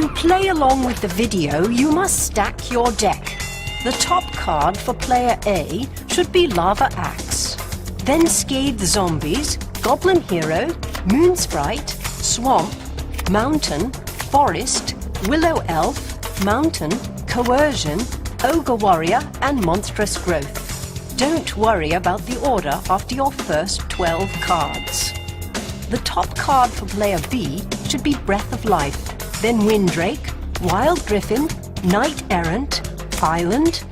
can play along with the video, you must stack your deck. The top card for player A should be Lava Axe. Then Scathed Zombies, Goblin Hero, Moon Sprite, Swamp, Mountain, Forest, Willow Elf, Mountain, Coercion, Ogre Warrior and Monstrous Growth. Don't worry about the order after your first 12 cards. The top card for player B should be Breath of Life, then Windrake, Wild Griffin, Knight Errant, Island,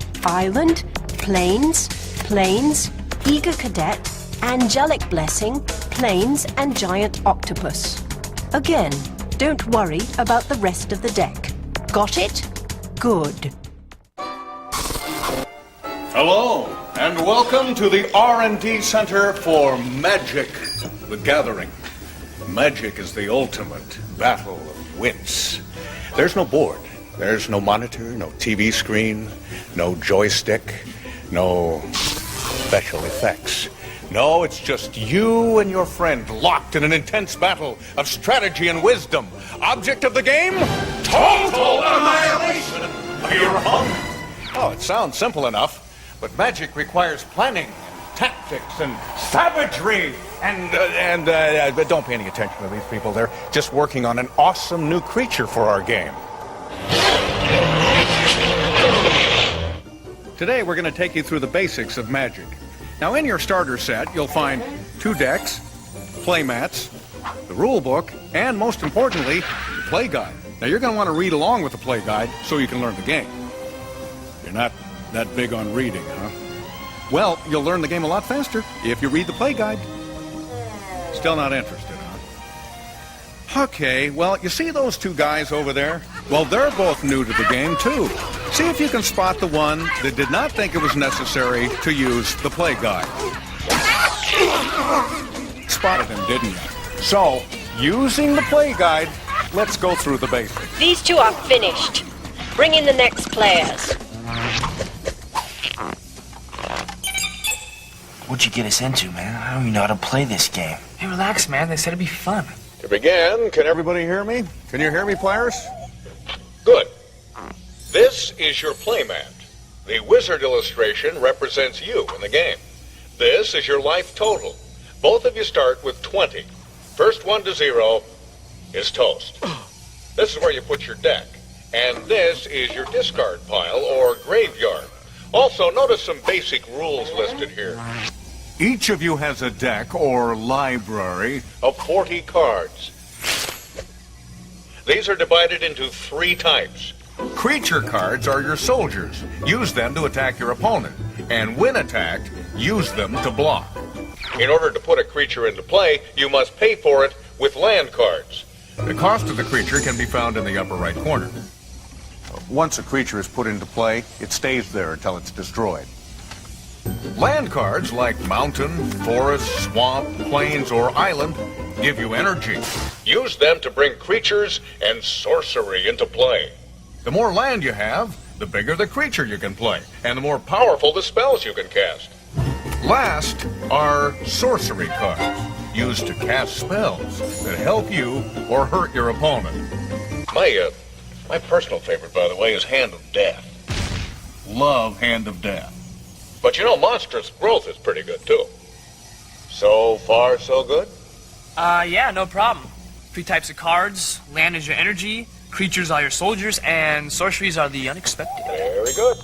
Plains, Eager Cadet, Angelic Blessing, Plains and Giant Octopus. Again, don't worry about the rest of the deck. Got it? Good. Hello, and welcome to the R&D Center for Magic: The Gathering. Magic is the ultimate battle of wits. There's no board, there's no monitor, no TV screen, no joystick, no special effects. No, it's just you and your friend locked in an intense battle of strategy and wisdom. Object of the game? Total annihilation of your opponent. Oh, it sounds simple enough, but magic requires planning, tactics, and savagery. But don't pay any attention to these people. They're just working on an awesome new creature for our game. Today, we're going to take you through the basics of magic. Now, in your starter set, you'll find 2 decks, play mats, the rule book, and most importantly, the play guide. Now, you're going to want to read along with the play guide so you can learn the game. You're not that big on reading, huh? Well, you'll learn the game a lot faster if you read the play guide. Still not interested, huh? Okay, well, you see those 2 guys over there? Well, they're both new to the game, too. See if you can spot the one that did not think it was necessary to use the play guide. Spotted him, didn't you? So, using the play guide, let's go through the basics. These 2 are finished. Bring in the next players. What'd you get us into, man? I don't even know how to play this game. Hey, relax, man. They said it'd be fun. To begin, can everybody hear me? Can you hear me, players? Good. This is your playmat. The wizard illustration represents you in the game. This is your life total. Both of you start with 20. First one to 0 is toast. This is where you put your deck. And this is your discard pile or graveyard. Also, notice some basic rules listed here. Each of you has a deck or library of 40 cards. These are divided into 3 types. Creature cards are your soldiers. Use them to attack your opponent. And when attacked, use them to block. In order to put a creature into play, you must pay for it with land cards. The cost of the creature can be found in the upper right corner. Once a creature is put into play, it stays there until it's destroyed. Land cards like mountain, forest, swamp, plains, or island give you energy. Use them to bring creatures and sorcery into play. The more land you have, the bigger the creature you can play, and the more powerful the spells you can cast. Last are sorcery cards, used to cast spells that help you or hurt your opponent. My personal favorite, by the way, is Hand of Death. Love Hand of Death. But you know, Monstrous Growth is pretty good, too. So far, so good? Yeah, no problem. 3 types of cards. Land is your energy, creatures are your soldiers, and sorceries are the unexpected. Very good.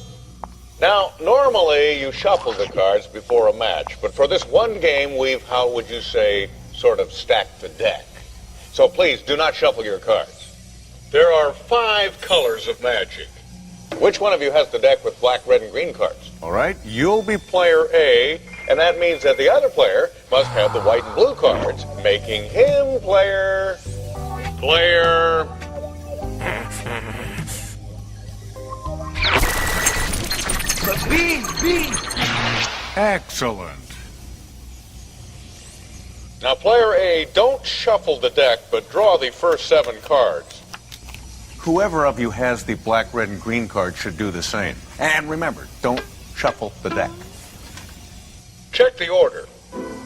Now, normally you shuffle the cards before a match, but for this one game, we've, how would you say, sort of stacked the deck. So please, do not shuffle your cards. There are 5 colors of magic. Which one of you has the deck with black, red, and green cards? All right, you'll be player A, and that means that the other player must have the white and blue cards, making him player... B. Excellent. Now, player A, don't shuffle the deck, but draw the first 7 cards. Whoever of you has the black, red, and green card should do the same. And remember, don't shuffle the deck. Check the order.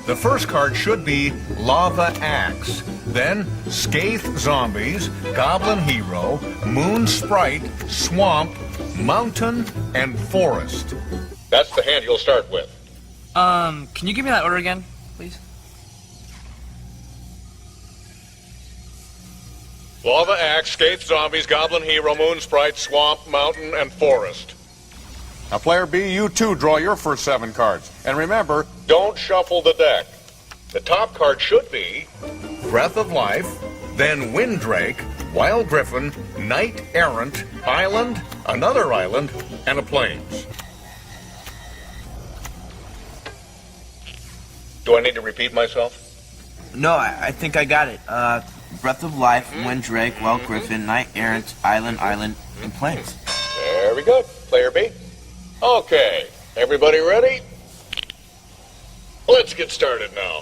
The first card should be Lava Axe, then Scathe Zombies, Goblin Hero, Moon Sprite, Swamp, Mountain, and Forest. That's the hand you'll start with. Can you give me that order again, please? Lava Axe, Scathe Zombies, Goblin Hero, Moon Sprite, Swamp, Mountain, and Forest. Now, Player B, you too draw your first 7 cards. And remember, don't shuffle the deck. The top card should be Breath of Life, then Windrake, Wild Griffin, Knight Errant, Island, another island, and a Plains. Do I need to repeat myself? No, I think I got it. Breath of Life, Windrake, Wild Griffin, Knight Errant, Island, and Plains. Very good. Player B. Okay, everybody ready? Let's get started now.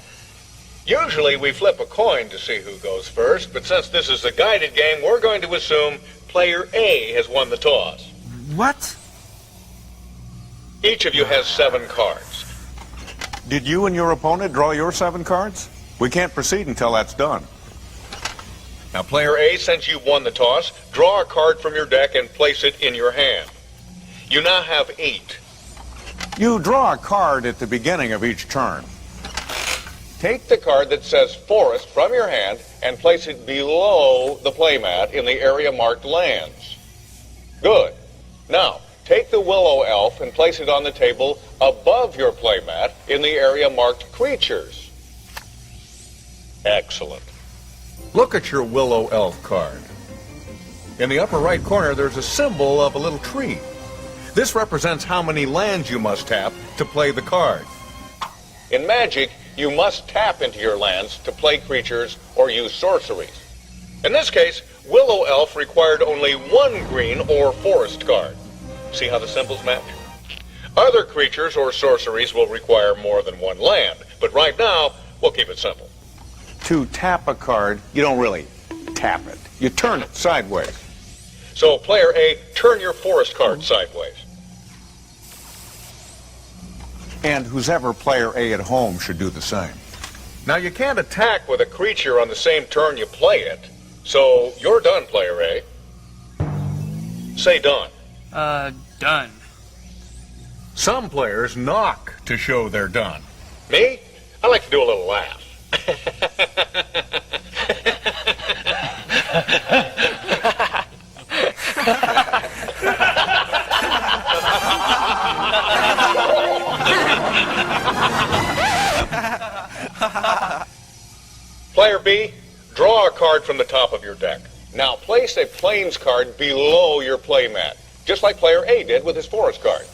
Usually we flip a coin to see who goes first, but since this is a guided game, we're going to assume Player A has won the toss. What? Each of you has 7 cards. Did you and your opponent draw your 7 cards? We can't proceed until that's done. Now, Player A, since you've won the toss, draw a card from your deck and place it in your hand. You now have 8. You draw a card at the beginning of each turn. Take the card that says Forest from your hand and place it below the playmat in the area marked Lands. Good. Now, take the Willow Elf and place it on the table above your playmat in the area marked Creatures. Excellent. Look at your Willow Elf card. In the upper right corner, there's a symbol of a little tree. This represents how many lands you must tap to play the card. In Magic, you must tap into your lands to play creatures or use sorceries. In this case, Willow Elf required only 1 green or forest card. See how the symbols match? Other creatures or sorceries will require more than 1 land, but right now, we'll keep it simple. To tap a card, you don't really tap it. You turn it sideways. So, Player A, turn your forest card sideways. And who's ever Player A at home should do the same. Now, you can't attack with a creature on the same turn you play it. So, you're done, Player A. Say done. Done. Some players knock to show they're done. Me? I like to do a little laugh. Player B, draw a card from the top of your deck. Now place a Plains card below your playmat, just like Player A did with his forest card.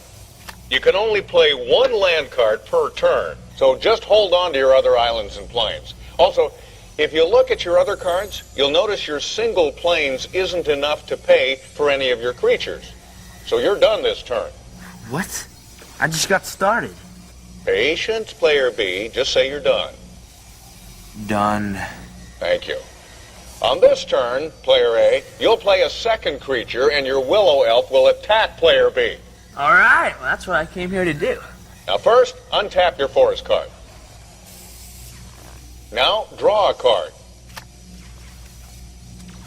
You can only play 1 land card per turn, so just hold on to your other islands and plains. Also, if you look at your other cards, you'll notice your single plains isn't enough to pay for any of your creatures. So you're done this turn. What? I just got started. Patience, Player B. Just say you're done. Done. Thank you. On this turn, Player A, you'll play a second creature, and your Willow Elf will attack Player B. All right, well, that's what I came here to do. Now first, untap your forest card. Now, draw a card.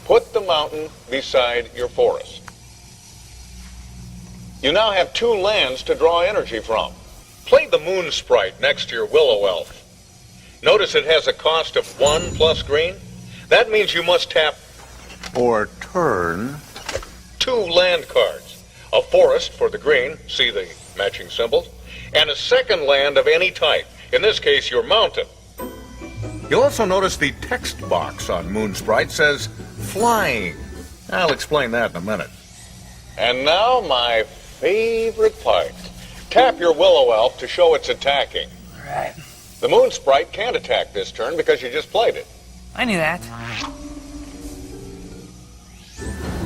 Put the mountain beside your forest. You now have 2 lands to draw energy from. Play the Moon Sprite next to your Willow Elf. Notice it has a cost of 1 plus green. That means you must tap or turn 2 land cards. A forest for the green, see the matching symbols, and a second land of any type, in this case your mountain. You'll also notice the text box on Moon Sprite says flying. I'll explain that in a minute. And now my favorite part. Tap your Willow Elf to show it's attacking. All right. The Moon Sprite can't attack this turn because you just played it. I knew that.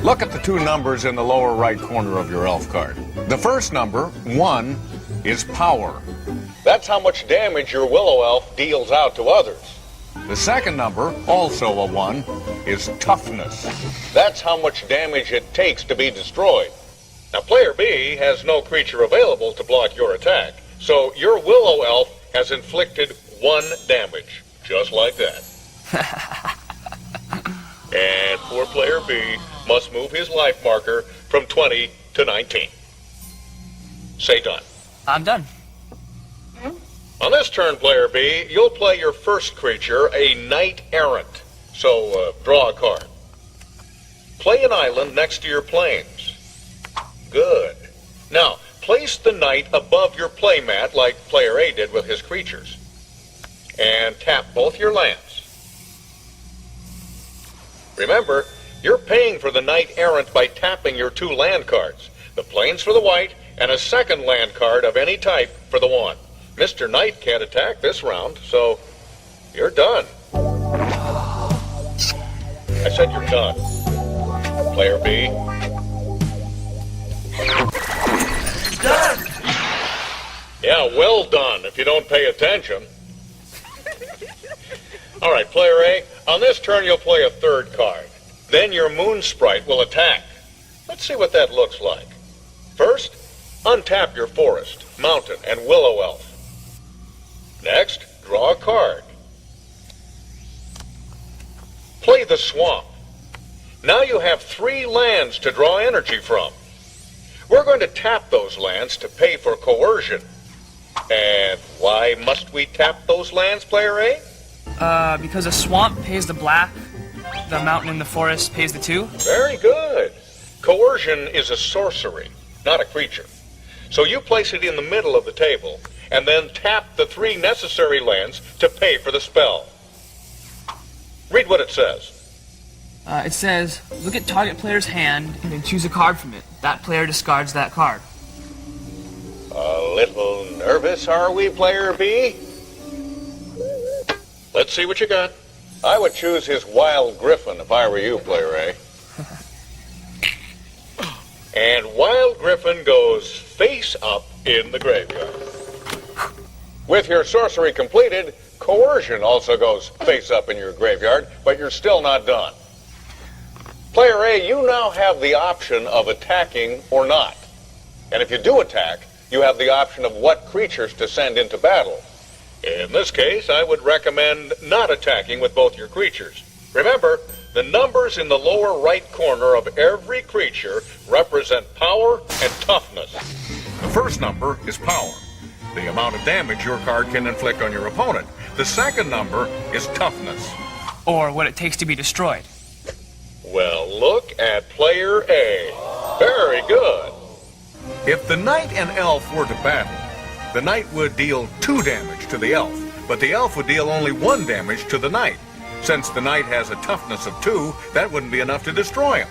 Look at the 2 numbers in the lower right corner of your elf card. The first number, 1, is power. That's how much damage your Willow Elf deals out to others. The second number, also a 1, is toughness. That's how much damage it takes to be destroyed. Now, Player B has no creature available to block your attack, so your Willow Elf has inflicted 1 damage. Just like that. And poor player B must move his life marker from 20 to 19. Say done. I'm done. On this turn, player B, you'll play your first creature, a knight errant. So, draw a card. Play an island next to your plains. Good. Now, place the knight above your playmat like player A did with his creatures. And tap both your lands. Remember, you're paying for the knight errant by tapping your 2 land cards. The plains for the white, and a second land card of any type for the 1. Mr. Knight can't attack this round, so you're done. I said you're done. Player B. Done! Yeah, well done if you don't pay attention. All right, player A, on this turn you'll play a 3rd card. Then your moon sprite will attack. Let's see what that looks like. First, untap your forest, mountain, and willow elf. Next, draw a card. Play the swamp. Now you have 3 lands to draw energy from. We're going to tap those lands to pay for coercion. And why must we tap those lands, player A? Because a swamp pays the black, the mountain and the forest pays the 2. Very good. Coercion is a sorcery, not a creature. So you place it in the middle of the table, and then tap the 3 necessary lands to pay for the spell. Read what it says. It says, look at target player's hand and then choose a card from it. That player discards that card. A little nervous, are we, player B? Let's see what you got. I would choose his wild griffin if I were you, player A. And wild griffin goes face up in the graveyard. With your sorcery completed, coercion also goes face up in your graveyard, but you're still not done. Player A, you now have the option of attacking or not. And if you do attack, you have the option of what creatures to send into battle. In this case, I would recommend not attacking with both your creatures. Remember, the numbers in the lower right corner of every creature represent power and toughness. The first number is power, the amount of damage your card can inflict on your opponent. The second number is toughness, Or what it takes to be destroyed. well, look at player A. Very good. If the knight and elf were to battle, the knight would deal 2 damage to the elf, but the elf would deal only 1 damage to the knight. Since the knight has a toughness of 2, that wouldn't be enough to destroy him.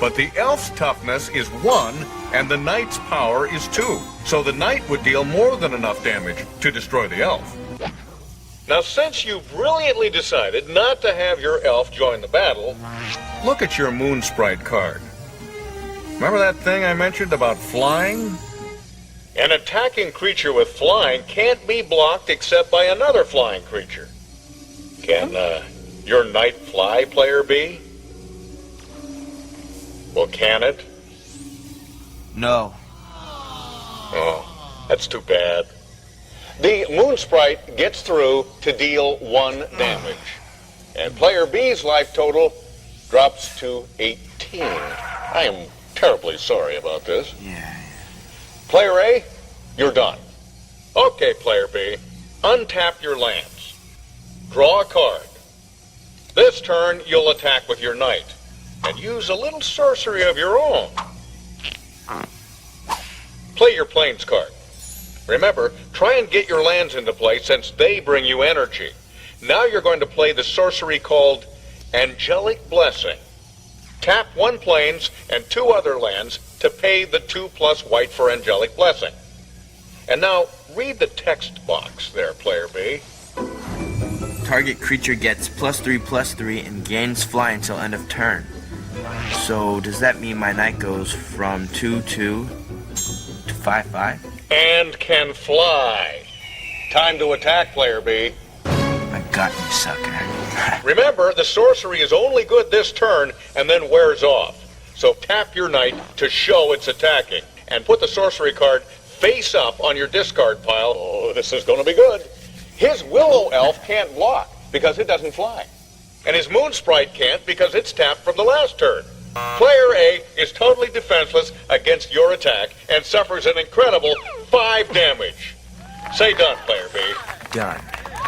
But the elf's toughness is 1, and the knight's power is 2. So the knight would deal more than enough damage to destroy the elf. Now, since you brilliantly decided not to have your elf join the battle, look at your moon sprite card. Remember that thing I mentioned about flying? An attacking creature with flying can't be blocked except by another flying creature. Can, your knight fly, player B? Well, can it? No. Oh, that's too bad. The moon sprite gets through to deal 1 damage. And player B's life total drops to 18. I am terribly sorry about this. Yeah. Player A, you're done. Okay, player B, untap your lands. Draw a card. This turn, you'll attack with your knight, and use a little sorcery of your own. Play your plains card. Remember, try and get your lands into play since they bring you energy. Now you're going to play the sorcery called Angelic Blessing. Tap 1 plains and 2 other lands to pay the 2+ white for Angelic Blessing. And now, read the text box there, player B. Target creature gets +3/+3 and gains fly until end of turn. So does that mean my knight goes from 2/2 to 5/5? And can fly. Time to attack, player B. I got you, sucker. Remember, the sorcery is only good this turn and then wears off. So tap your knight to show it's attacking. And put the sorcery card face up on your discard pile. Oh, this is going to be good. His willow elf can't block because it doesn't fly. And his moon sprite can't because it's tapped from the last turn. Player A is totally defenseless against your attack and suffers an incredible 5 damage. Say done, Player B. Done.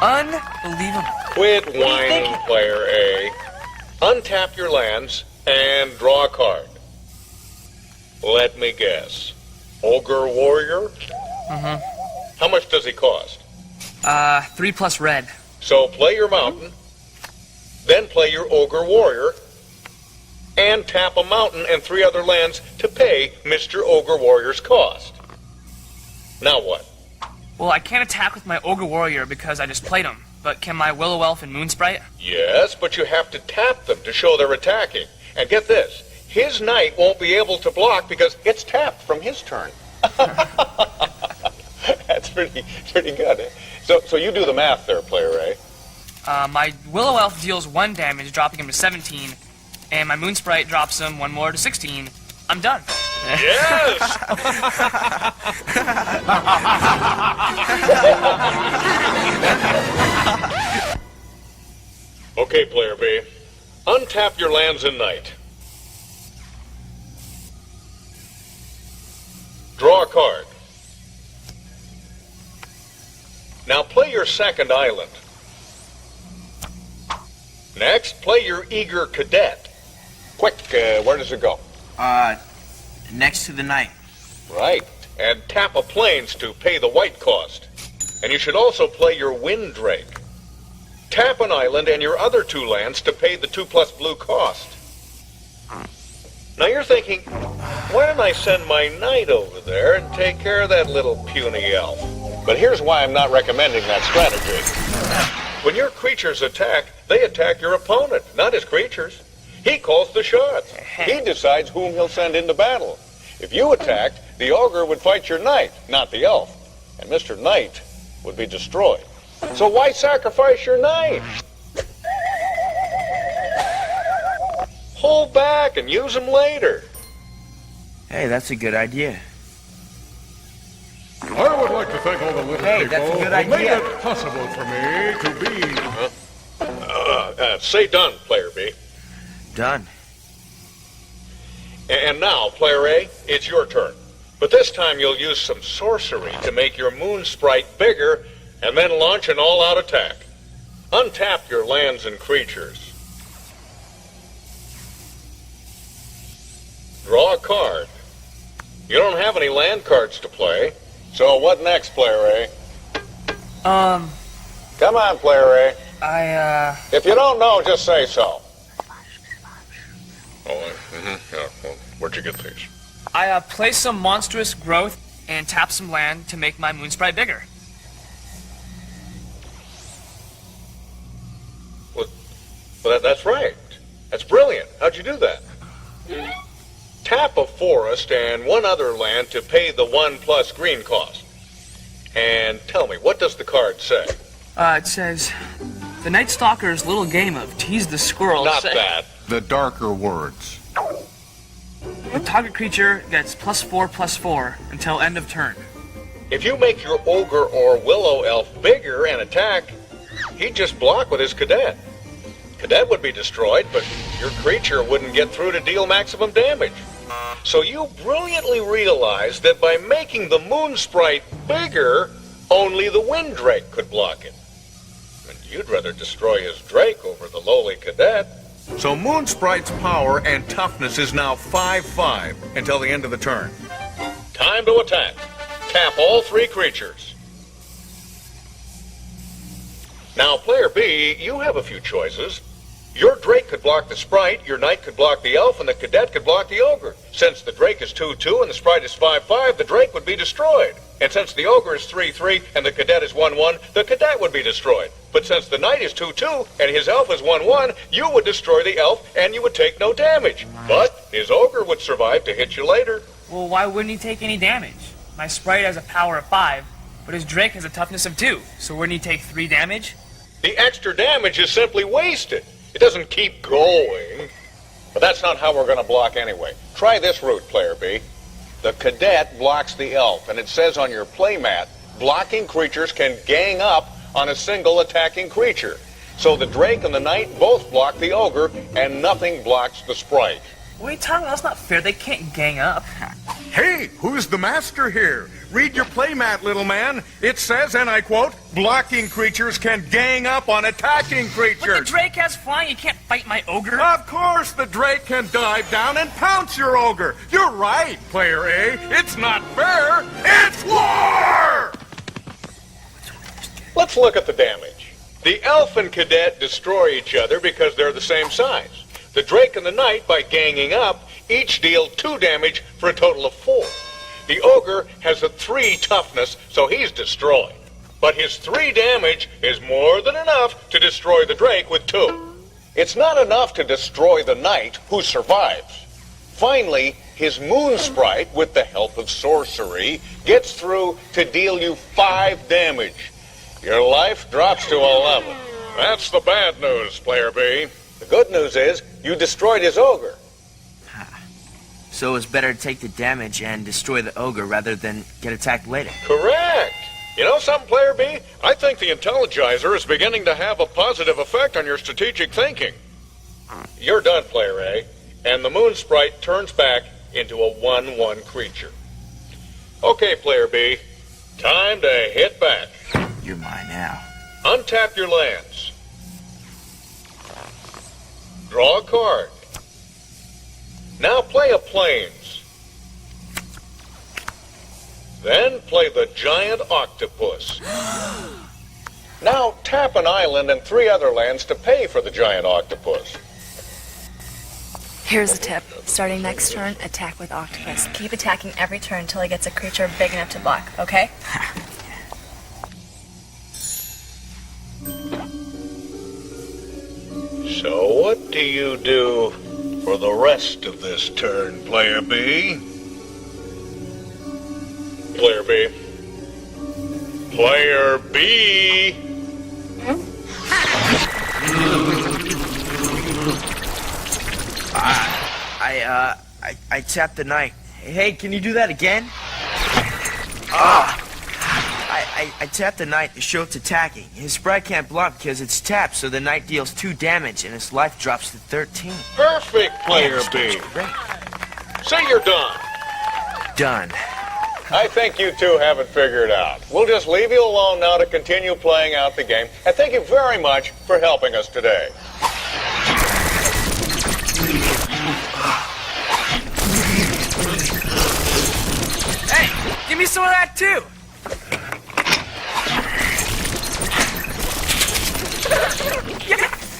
Unbelievable. Quit whining, Player A. Untap your lands and draw a card. Let me guess. Ogre Warrior? Mm-hmm. How much does he cost? 3 plus red. So play your mountain, then play your Ogre Warrior, and tap a mountain and 3 other lands to pay Mr. Ogre Warrior's cost. Now what? Well, I can't attack with my Ogre Warrior because I just played him. But can my Willow Elf and Moon Sprite? Yes, but you have to tap them to show they're attacking. And get this, his knight won't be able to block because it's tapped from his turn. That's pretty good. Eh? So you do the math there, Player A. My Willow Elf deals 1 damage, dropping him to 17, and my Moon Sprite drops him 1 more to 16. I'm done. Yes! Okay, Player B. Untap your lands and knight. Draw a card. Now play your second island. Next, play your eager cadet. Quick, where does it go? Next to the knight. Right. And tap a plains to pay the white cost. And you should also play your wind drake. Tap an island and your other 2 lands to pay the 2 plus blue cost. Now you're thinking, why don't I send my knight over there and take care of that little puny elf? But here's why I'm not recommending that strategy. When your creatures attack, they attack your opponent, not his creatures. He calls the shots. He decides whom he'll send into battle. If you attacked, the ogre would fight your knight, not the elf. And Mr. Knight would be destroyed. So why sacrifice your knight? Hold back and use him later. Hey, that's a good idea. I would like to thank all the little Hey, people that's a good who made idea. it possible for me to be... Say done, Player B. Done. And now, Player A, it's your turn. But this time you'll use some sorcery to make your moon sprite bigger and then launch an all-out attack. Untap your lands and creatures. Draw a card. You don't have any land cards to play. So what next, Player A? Come on, Player A. If you don't know, just say so. Oh, yeah. Well, where'd you get these? I play some monstrous growth and tap some land to make my Moon Sprite bigger. Well, that's right. That's brilliant. How'd you do that? Tap a forest and 1 other land to pay the 1 plus green cost. And tell me, what does the card say? It says, the Night Stalker's little game of tease the squirrel. Not that. The darker words. The target creature gets +4/+4 until end of turn. If you make your ogre or willow elf bigger and attack, he'd just block with his cadet. Cadet would be destroyed, but your creature wouldn't get through to deal maximum damage. So you brilliantly realized that by making the moon sprite bigger, only the wind drake could block it. And you'd rather destroy his drake over the lowly cadet. So Moon Sprite's power and toughness is now 5/5 until the end of the turn. Time to attack. Tap all 3 creatures. Now, Player B, you have a few choices. Your drake could block the sprite, your knight could block the elf, and the cadet could block the ogre. Since the drake is 2/2 and the sprite is 5/5, the drake would be destroyed. And since the ogre is 3/3 and the cadet is 1/1, the cadet would be destroyed. But since the knight is 2/2 and his elf is 1/1, you would destroy the elf and you would take no damage. But his ogre would survive to hit you later. Well, why wouldn't he take any damage? My Sprite has a power of 5, but his Drake has a toughness of 2, so wouldn't he take 3 damage? The extra damage is simply wasted. It doesn't keep going. But that's not how we're going to block anyway. Try this route, Player B. The cadet blocks the elf, and it says on your playmat, blocking creatures can gang up on a single attacking creature. So the Drake and the Knight both block the Ogre, and nothing blocks the Sprite. What are you talking about? That's not fair. They can't gang up. Hey, who's the master here? Read your playmat, little man. It says, and I quote, blocking creatures can gang up on attacking creatures. But the Drake has flying. You can't fight my Ogre. Of course the Drake can dive down and pounce your Ogre. You're right, Player A. It's not fair. It's war! Let's look at the damage. The Elf and Cadet destroy each other because they're the same size. The Drake and the Knight, by ganging up, each deal 2 damage for a total of 4. The Ogre has a 3 toughness, so he's destroyed. But his 3 damage is more than enough to destroy the Drake with 2. It's not enough to destroy the Knight, who survives. Finally, his Moon Sprite, with the help of sorcery, gets through to deal you 5 damage. Your life drops to 11. That's the bad news, Player B. The good news is, you destroyed his Ogre. So it's better to take the damage and destroy the Ogre rather than get attacked later. Correct. You know something, Player B? I think the Intelligizer is beginning to have a positive effect on your strategic thinking. You're done, Player A, and the Moon Sprite turns back into a 1/1 creature. Okay, Player B, time to hit back. You're mine now. Untap your lands. Draw a card. Now play a Plains. Then play the Giant Octopus. Now tap an island and 3 other lands to pay for the Giant Octopus. Here's a tip. Starting next turn, attack with Octopus. Keep attacking every turn until he gets a creature big enough to block, okay? So what do you do for the rest of this turn, Player B? Player B. Player B! I tapped the Knight. Hey, can you do that again? I tapped the Knight to show it's attacking. His Sprite can't block because it's tapped, so the Knight deals 2 damage and his life drops to 13. Perfect, Player B. Great. Say you're done. Done. I think you two have it figured out. We'll just leave you alone now to continue playing out the game. And thank you very much for helping us today. Hey, give me some of that too.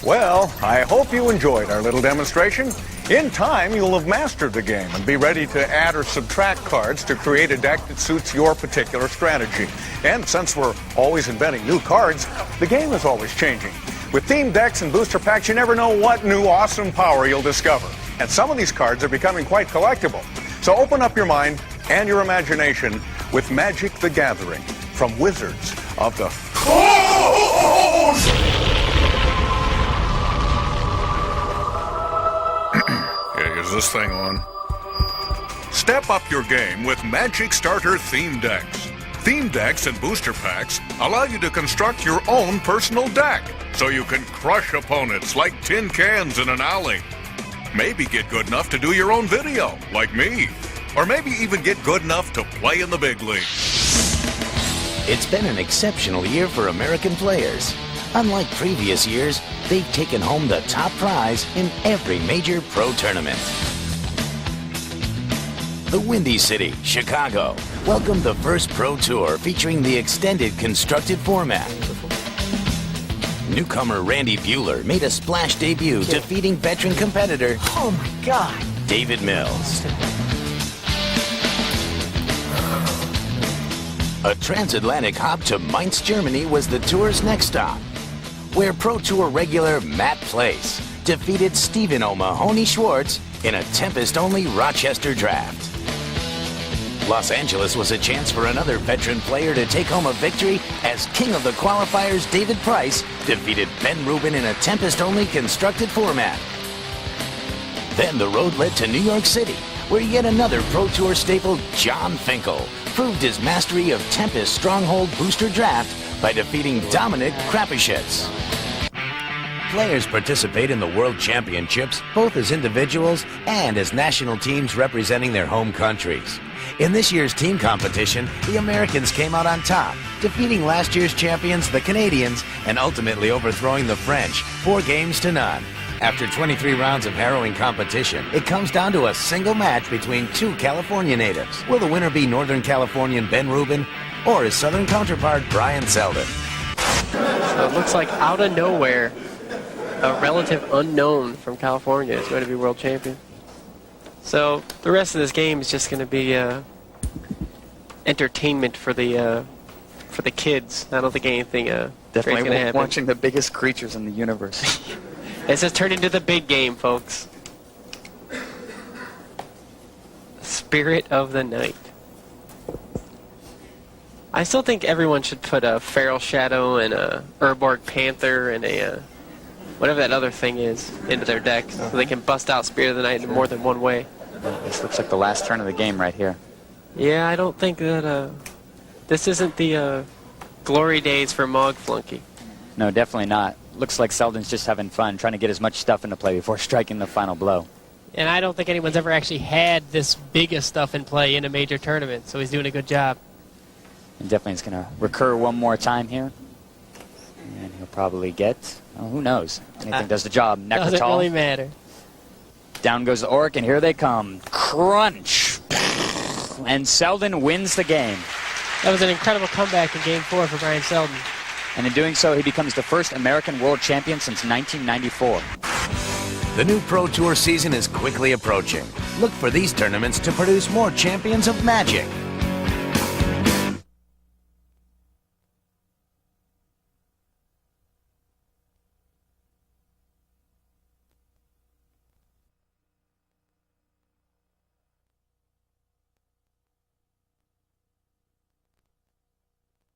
Well, I hope you enjoyed our little demonstration. In time, you'll have mastered the game and be ready to add or subtract cards to create a deck that suits your particular strategy. And since we're always inventing new cards, the game is always changing. With themed decks and booster packs, you never know what new awesome power you'll discover. And some of these cards are becoming quite collectible. So open up your mind and your imagination with Magic the Gathering from Wizards of the Coast! Is this thing on? Step up your game with Magic Starter Theme Decks. Theme decks and booster packs allow you to construct your own personal deck, so you can crush opponents like tin cans in an alley. Maybe get good enough to do your own video, like me. Or maybe even get good enough to play in the big leagues. It's been an exceptional year for American players. Unlike previous years, they've taken home the top prize in every major pro tournament. The Windy City, Chicago, welcomed the first Pro Tour featuring the extended constructed format. Newcomer Randy Buehler made a splash debut, defeating veteran competitor Oh my God. David Mills. A transatlantic hop to Mainz, Germany was the tour's next stop, where Pro Tour regular Matt Place defeated Stephen O'Mahony Schwartz in a Tempest-only Rochester draft. Los Angeles was a chance for another veteran player to take home a victory as king of the qualifiers David Price defeated Ben Rubin in a Tempest-only constructed format. Then the road led to New York City, where yet another Pro Tour staple, John Finkel, proved his mastery of Tempest Stronghold Booster Draft by defeating Dominic Krapischitz. Players participate in the World Championships both as individuals and as national teams representing their home countries. In this year's team competition, the Americans came out on top, defeating last year's champions, the Canadians, and ultimately overthrowing the French 4-0. After 23 rounds of harrowing competition, it comes down to a single match between two California natives. Will the winner be Northern Californian Ben Rubin or his Southern counterpart Brian Selden? So it looks like out of nowhere, a relative unknown from California is going to be world champion. So the rest of this game is just going to be entertainment for the kids. I don't think anything great's definitely going to happen. watching the biggest creatures in the universe. It's just turned into the big game, folks. Spirit of the night. I still think everyone should put a Feral Shadow and a Urborg Panther and a whatever that other thing is into their deck so they can bust out Spirit of the Night in more than one way. This looks like the last turn of the game right here. Yeah, I don't think that this isn't the glory days for Mog Flunky. No, definitely not. Looks like Selden's just having fun, trying to get as much stuff into play before striking the final blow. And I don't think anyone's ever actually had this big of stuff in play in a major tournament, so he's doing a good job. And definitely it's going to recur one more time here. And he'll probably get, oh, who knows? Anything does the job. Doesn't Necrotal. really matter. Down goes the Orc, and here they come. Crunch! And Selden wins the game. That was an incredible comeback in Game 4 for Brian Selden. And in doing so, he becomes the first American world champion since 1994. The new Pro Tour season is quickly approaching. Look for these tournaments to produce more champions of Magic.